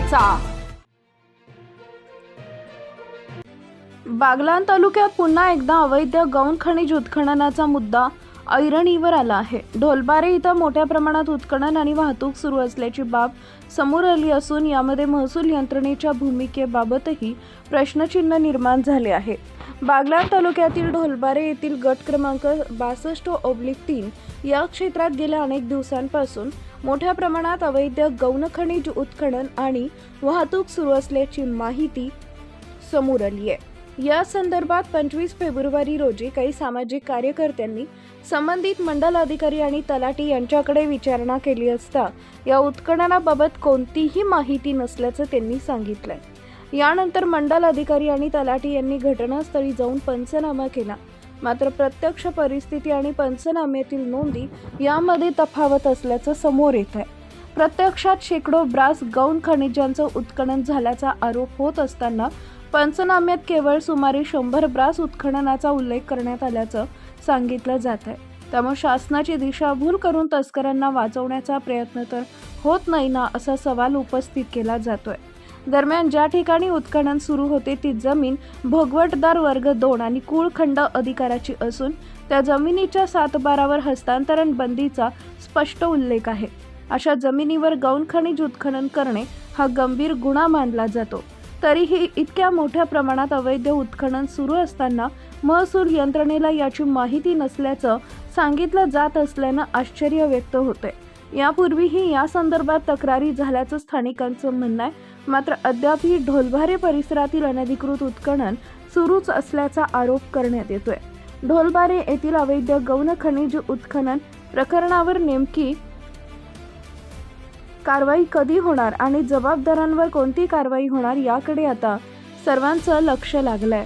चर्चेचा। बागलाण तालुक्यात पुन्हा एकदा अवैध गौण खनिज उत्खननाचा मुद्दा ऐरणीवर आला आहे। ढोलबारे इथं मोठ्या प्रमाणात उत्खनन आणि वाहतूक सुरू असल्याची बाब समोर आली असून यामध्ये महसूल यंत्रणेच्या भूमिकेबाबतही प्रश्नचिन्ह निर्माण झाले आहे। बागलाण तालुक्यातील ढोलबारे येथील गट क्रमांक 62/3 या क्षेत्रात गेल्या अनेक दिवसांपासून मोठ्या प्रमाणात अवैध गौण खनिज उत्खनन आणि वाहतूक सुरू असल्याची माहिती समोर आली आहे। या संदर्भात 25 फेब्रुवारी रोजी काही सामाजिक कार्यकर्त्यांनी संबंधित मंडल अधिकारी आणि तलाठी यांच्याकडे विचारणा केली असता या उत्खननाबाबत कोणतीही माहिती नसल्याचं त्यांनी सांगितलंय। यानंतर मंडल अधिकारी आणि तलाठी यांनी घटनास्थळी जाऊन पंचनामा केला, मात्र प्रत्यक्ष परिस्थिती आणि पंचनाम्यातील नोंदी यामध्ये तफावत असल्याचं समोर येत आहे। प्रत्यक्षात शेकडो ब्रास गौण खनिजांचं उत्खनन झाल्याचा आरोप होत असताना पंचनाम्यात केवळ सुमारे 100 ब्रास उत्खननाचा उल्लेख करण्यात आल्याचं सांगितलं जात आहे। त्यामुळे शासनाची दिशाभूल करून तस्करांना वाचवण्याचा प्रयत्न तर होत नाही ना, असा सवाल उपस्थित केला जातोय। दरम्यान ज्या ठिकाणी उत्खनन सुरू होते ती जमीन भोगवटदार वर्ग 2 आणि कुळखंड अधिकाराची असून त्या जमिनीच्या 7/12 हस्तांतरण बंदीचा स्पष्ट उल्लेख आहे। अशा जमिनीवर गौण खनिज उत्खनन करणे हा गंभीर गुन्हा मानला जातो। तरीही इतक्या मोठ्या प्रमाणात अवैध उत्खनन सुरू असताना महसूल यंत्रणेला याची माहिती नसल्याचं सांगितलं जात असल्यानं आश्चर्य व्यक्त होतंय। यापूर्वीही या संदर्भात तक्रारी झाल्याचं स्थानिकांचं म्हणणं आहे, मात्र अद्यापही ढोलबारे परिसरातील अनधिकृत उत्खनन सुरूच असल्याचा आरोप करण्यात येतोय। ढोलबारे येथील अवैध गौण खनिज उत्खनन प्रकरणावर नेमकी कारवाई कधी होणार आणि जबाबदारांवर कोणती कारवाई होणार याकडे आता सर्वांचं लक्ष लागलंय।